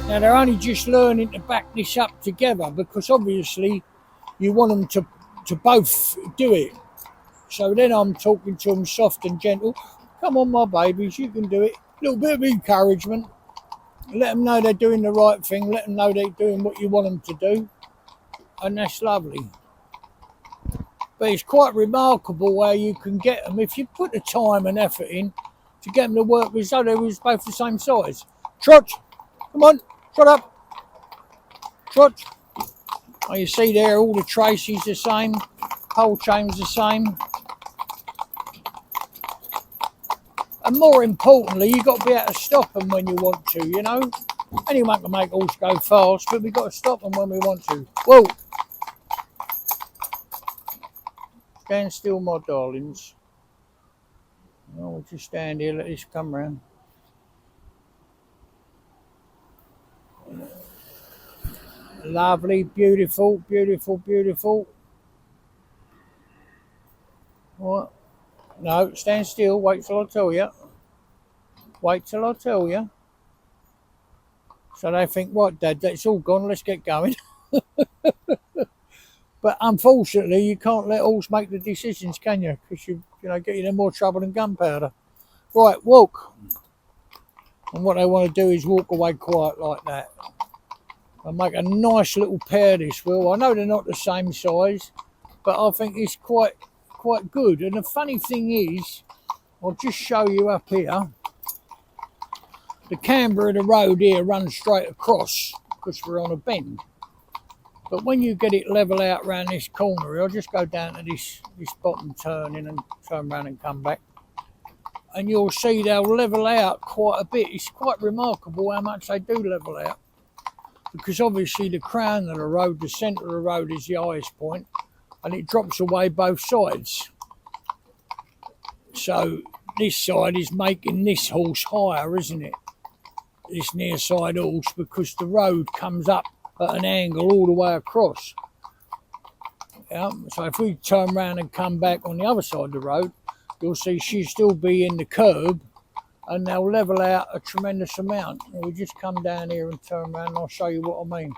Now they're only just learning to back this up together, because obviously you want them to both do it. So then I'm talking to them soft and gentle. Come on, my babies, you can do it. A little bit of encouragement. Let them know they're doing the right thing. Let them know they're doing what you want them to do. And that's lovely. But it's quite remarkable how you can get them, if you put the time and effort in, to get them to work as though they was both the same size. Trot! Come on, trot up. Trot. Oh, you see there, all the traces the same. Pole chain's the same. And more importantly, you've got to be able to stop them when you want to, you know. Anyone can make horse go fast, but we've got to stop them when we want to. Whoa! Stand still, my darlings. I'll just stand here, let this come round. Lovely, beautiful, beautiful, beautiful. What? No, stand still, wait till I tell you. Wait till I tell you. So they think, what, Dad, that's all gone, let's get going. But unfortunately, you can't let horse make the decisions, can you? Because you get you in more trouble than gunpowder. Right, walk. And what they want to do is walk away quiet like that. And make a nice little pair, this will. I know they're not the same size, but I think it's quite good. And the funny thing is, I'll just show you up here. The camber of the road here runs straight across because we're on a bend. But when you get it level out around this corner, I'll just go down to this bottom turning and turn around and come back. And you'll see they'll level out quite a bit. It's quite remarkable how much they do level out. Because obviously the crown of the road, the centre of the road is the highest point, and it drops away both sides. So this side is making this horse higher, isn't it? This near side horse, because the road comes up at an angle all the way across. Yeah, so if we turn around and come back on the other side of the road, you'll see she'll still be in the curb, and they'll level out a tremendous amount. And we'll just come down here and turn around and I'll show you what I mean.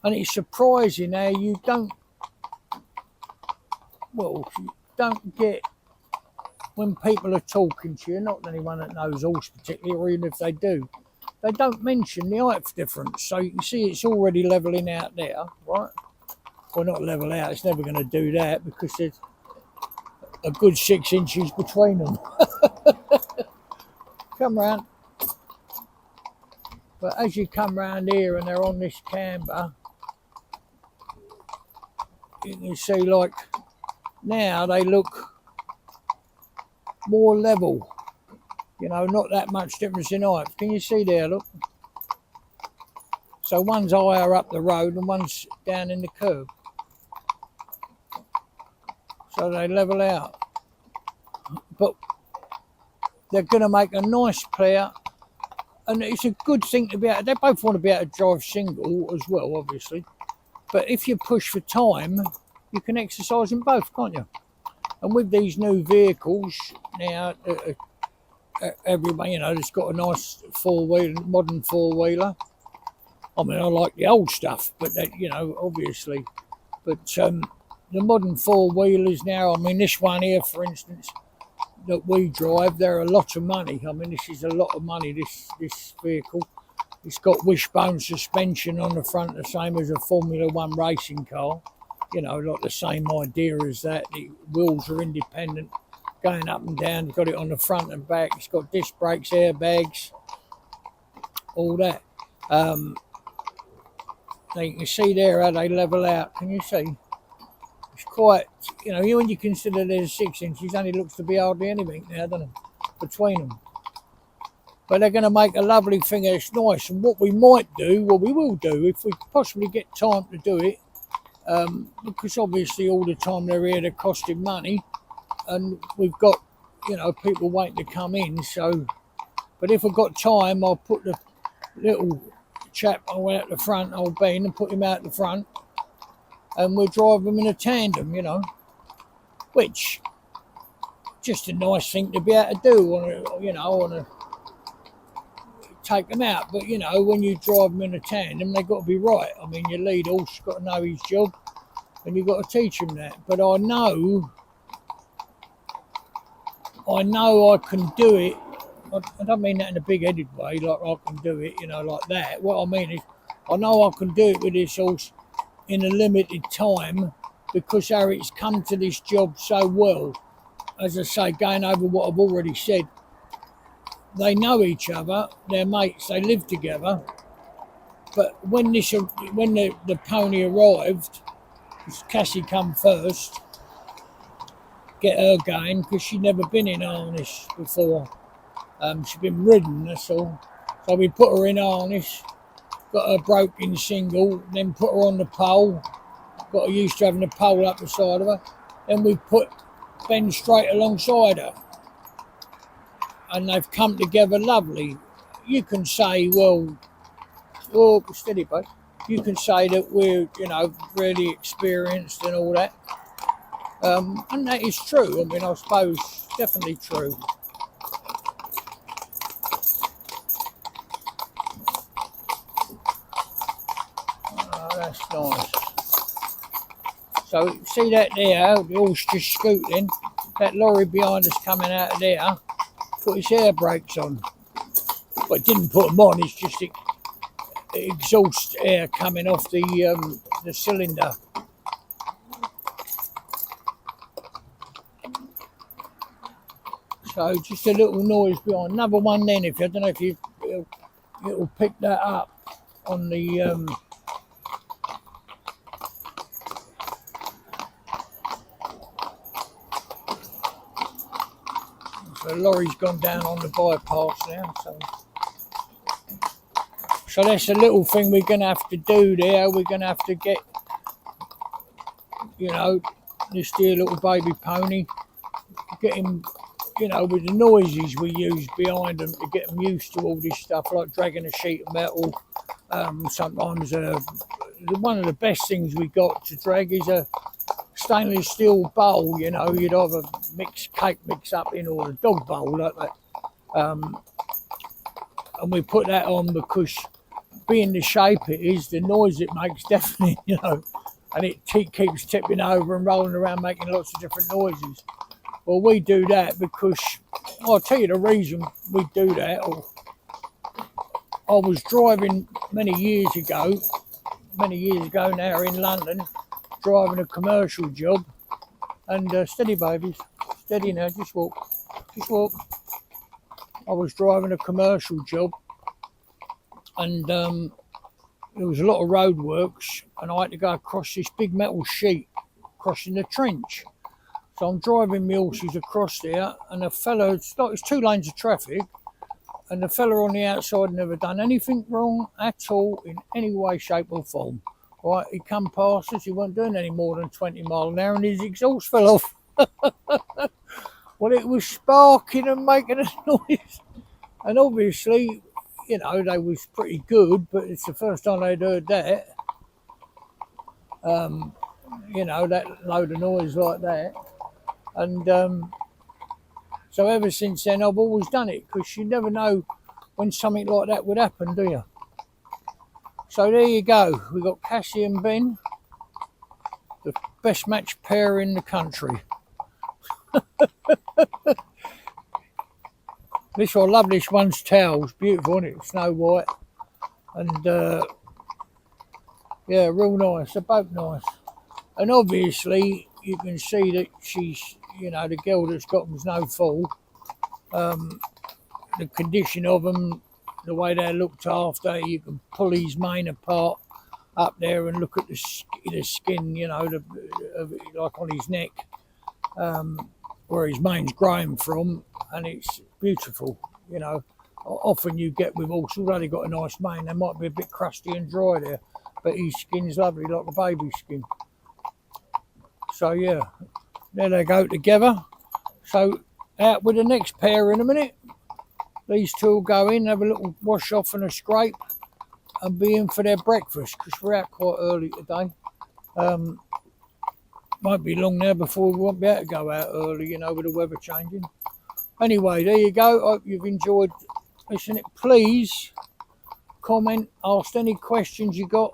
And it's surprising how you don't get, when people are talking to you, not anyone that knows horse particularly, or even if they do, they don't mention the height difference. So you can see it's already levelling out there, right? Well, not level out, it's never going to do that because there's a good 6 inches between them. Come round. But as you come round here and they're on this camber, you can see, like, now they look more level. You know, not that much difference in height. Can you see there, look? So one's higher up the road and one's down in the curb. So they level out. But they're going to make a nice pair. And it's a good thing to be able, they both want to be able to drive single as well, obviously. But if you push for time, you can exercise them both, can't you? And with these new vehicles now, everybody, it's got a nice four-wheeler, modern four-wheeler. I mean, I like the old stuff, but that, obviously. But the modern four-wheelers now, I mean, this one here, for instance, that we drive, they're a lot of money. I mean, this is a lot of money, this vehicle. It's got wishbone suspension on the front, the same as a Formula One racing car. Like the same idea as that. The wheels are independent, going up and down. It's got it on the front and back. It's got disc brakes, airbags, all that. You can see there how they level out. Can you see? It's quite, when you consider there's 6 inches, only looks to be hardly anything now, doesn't it, between them. But they're going to make a lovely thing that's nice. And what we might do, what we will do, if we possibly get time to do it, because obviously all the time they're here, they're costing money, and we've got, people waiting to come in. So, but if I've got time, I'll put the little chap out the front, old Ben, and put him out the front, and we'll drive them in a tandem, which just a nice thing to be able to do on to take them out. But when you drive them in a tandem, they've got to be right. I mean, your lead horse got to know his job, and you've got to teach him that. But I know I can do it. I don't mean that in a big-headed way, like I can do it, like that. What I mean is, I know I can do it with this horse in a limited time because Harriet's come to this job so well. As I say, going over what I've already said, they know each other, they're mates, they live together. But when the pony arrived, Cassie come first, get her going, because she'd never been in harness before. She'd been ridden, that's all. So we put her in harness, got her broken single, then put her on the pole, got her used to having the pole up the side of her. Then we put Ben straight alongside her. And they've come together lovely. You can say, well, steady, bud. You can say that we're, really experienced and all that. And that is true. I mean, I suppose, definitely true. That's nice. So see that there, the horse just scooting, that lorry behind us coming out of there, put his air brakes on. But it didn't put them on, it's just exhaust air coming off the cylinder. So just a little noise behind. Another one then, I don't know if it'll pick that up on the the lorry's gone down on the bypass now, so that's a little thing we're going to have to do there. We're going to have to get, this dear little baby pony, get him, with the noises we use behind them to get them used to all this stuff, like dragging a sheet of metal. Sometimes one of the best things we got to drag is a stainless steel bowl. You'd have a cake mix up in, or a dog bowl like that, and we put that on because being the shape it is, the noise it makes definitely, and it keeps tipping over and rolling around making lots of different noises. Well, we do that because, I'll tell you the reason we do that. I was driving many years ago now in London, driving a commercial job, and steady babies, steady now, just walk. I was driving a commercial job, and there was a lot of roadworks, and I had to go across this big metal sheet, crossing the trench. So I'm driving my horses across there, and a fella, it's 2 lanes of traffic, and the fella on the outside never done anything wrong at all in any way, shape or form. Right, he come past us, he wasn't doing any more than 20 miles an hour, and his exhaust fell off. Well, it was sparking and making a noise. And obviously, they was pretty good, but it's the first time they'd heard that. That load of noise like that. And so ever since then, I've always done it, because you never know when something like that would happen, do you? So there you go. We've got Cassie and Ben, the best match pair in the country. I love this one's tail. It's beautiful, isn't it? Snow white. And yeah, real nice. They're both nice. And obviously, you can see that she's, the girl that's got them's no fool. The condition of them, the way they're looked after, you can pull his mane apart up there and look at the skin, like on his neck, where his mane's growing from, and it's beautiful. Often you get with horses, although they've got a nice mane, they might be a bit crusty and dry there, but his skin's lovely, like a baby skin. So yeah, there they go together. So out with the next pair in a minute. These 2 will go in, have a little wash off and a scrape, and be in for their breakfast, because we're out quite early today. Won't be long now before we won't be able to go out early, you know, with the weather changing. Anyway, there you go. I hope you've enjoyed listening. Please comment, ask any questions you got.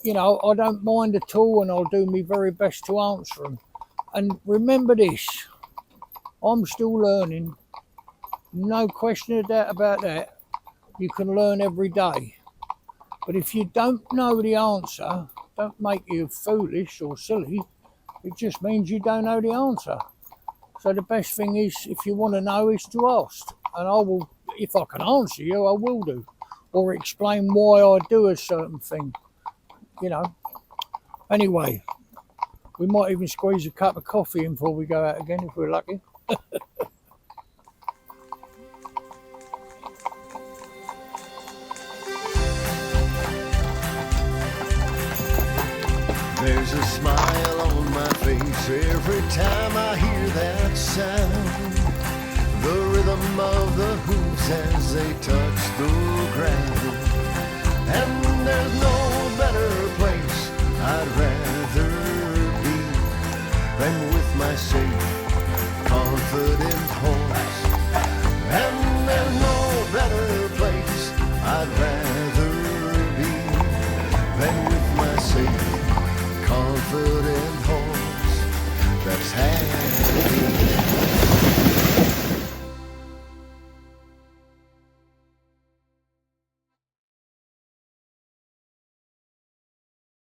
You know, I don't mind at all, and I'll do my very best to answer them. And remember this, I'm still learning. No question of doubt about that. You can learn every day. But if you don't know the answer, don't make you foolish or silly. It just means you don't know the answer. So the best thing is, if you want to know, is to ask. And I will, if I can answer you, I will do. Or explain why I do a certain thing. You know. Anyway, we might even squeeze a cup of coffee in before we go out again, if we're lucky. There's a smile on my face every time I hear that sound. The rhythm of the hooves as they touch the ground. And there's no better place I'd rather be than with my safe, confident horse. And there's no better place I'd rather be than with my safe, confident horse that's had